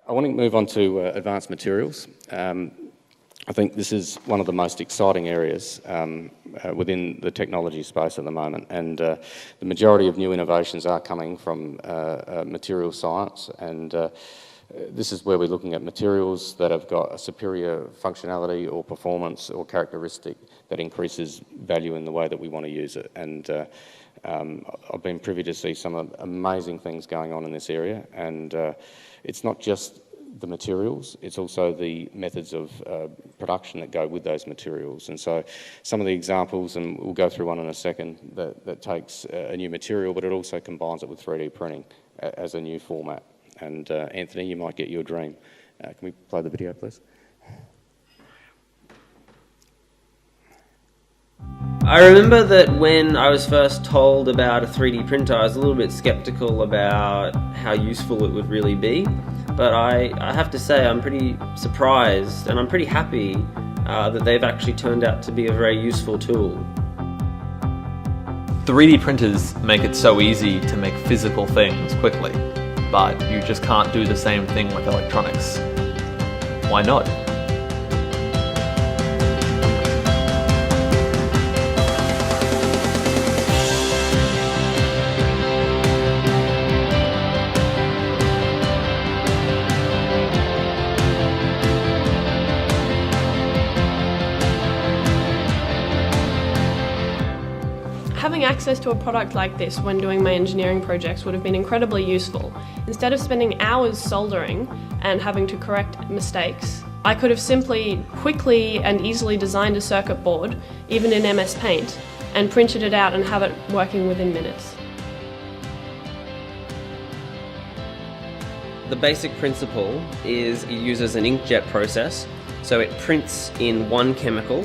I want to move on to advanced materials. I think this is one of the most exciting areas within the technology space at the moment, and the majority of new innovations are coming from material science, and this is where we're looking at materials that have got a superior functionality or performance or characteristic that increases value in the way that we want to use it. And I've been privy to see some amazing things going on in this area, and it's not just the materials, it's also the methods of production that go with those materials. And so some of the examples, and we'll go through one in a second, that takes a new material, but it also combines it with 3D printing as a new format. And Anthony, you might get your dream. Can we play the video, please? I remember that when I was first told about a 3D printer, I was a little bit skeptical about how useful it would really be. But I have to say I'm pretty surprised and I'm pretty happy that they've actually turned out to be a very useful tool. 3D printers make it so easy to make physical things quickly, but you just can't do the same thing with electronics. Why not? Having access to a product like this when doing my engineering projects would have been incredibly useful. Instead of spending hours soldering and having to correct mistakes, I could have simply quickly and easily designed a circuit board, even in MS Paint, and printed it out and have it working within minutes. The basic principle is it uses an inkjet process, so it prints in one chemical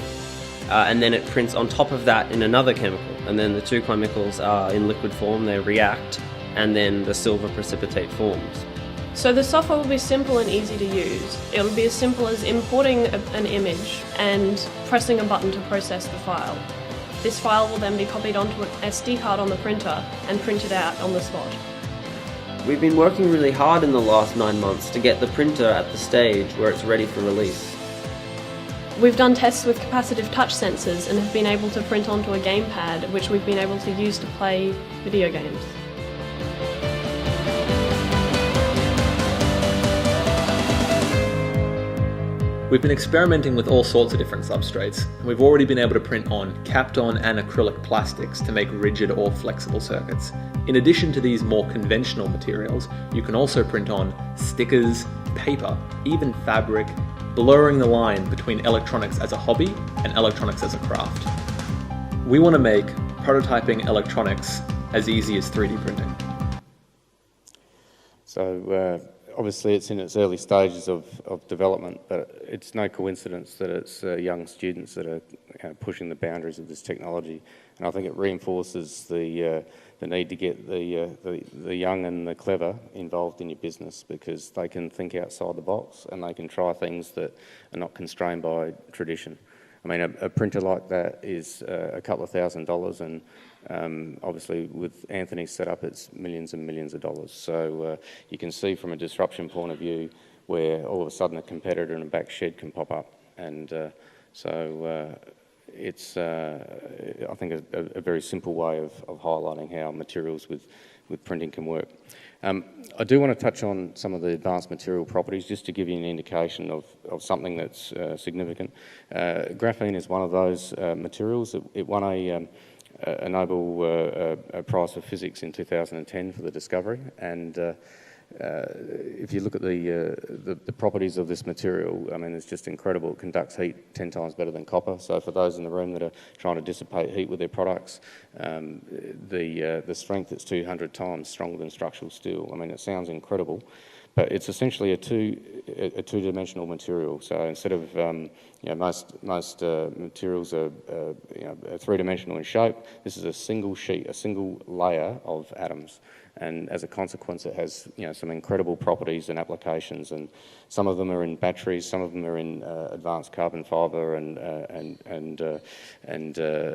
and then it prints on top of that in another chemical, and then the two chemicals are in liquid form, they react, and then the silver precipitate forms. So the software will be simple and easy to use. It'll be as simple as importing an image and pressing a button to process the file. This file will then be copied onto an SD card on the printer and printed out on the spot. We've been working really hard in the last 9 months to get the printer at the stage where it's ready for release. We've done tests with capacitive touch sensors and have been able to print onto a gamepad, which we've been able to use to play video games. We've been experimenting with all sorts of different substrates, and we've already been able to print on Kapton and acrylic plastics to make rigid or flexible circuits. In addition to these more conventional materials, you can also print on stickers, paper, even fabric, blurring the line between electronics as a hobby and electronics as a craft. We want to make prototyping electronics as easy as 3D printing. So obviously it's in its early stages of development, but it's no coincidence that it's young students that are pushing the boundaries of this technology, and I think it reinforces the need to get the young and the clever involved in your business, because they can think outside the box and they can try things that are not constrained by tradition. I mean, a printer like that is a couple of $1,000s, and obviously with Anthony's setup it's millions and millions of dollars. So you can see from a disruption point of view where all of a sudden a competitor in a back shed can pop up, and it's, I think, a very simple way of highlighting how materials with printing can work. I do want to touch on some of the advanced material properties just to give you an indication of something that's significant. Graphene is one of those materials. It won a Nobel Prize for Physics in 2010 for the discovery, and if you look at the properties of this material, I mean, it's just incredible. It conducts heat 10 times better than copper. So for those in the room that are trying to dissipate heat with their products, the strength is 200 times stronger than structural steel. I mean, it sounds incredible, but it's essentially a two-dimensional material. So instead of most materials are three-dimensional in shape, this is a single sheet, a single layer of atoms. and as a consequence it has some incredible properties and applications, and some of them are in batteries, some of them are in advanced carbon fibre, and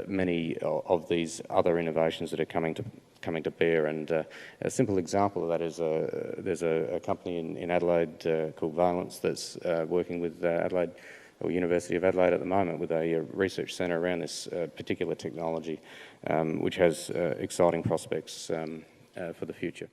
many of these other innovations that are coming to bear. And a simple example of that is there's a company in Adelaide called Valence that's working with Adelaide, or University of Adelaide at the moment, with a research centre around this particular technology, which has exciting prospects for the future.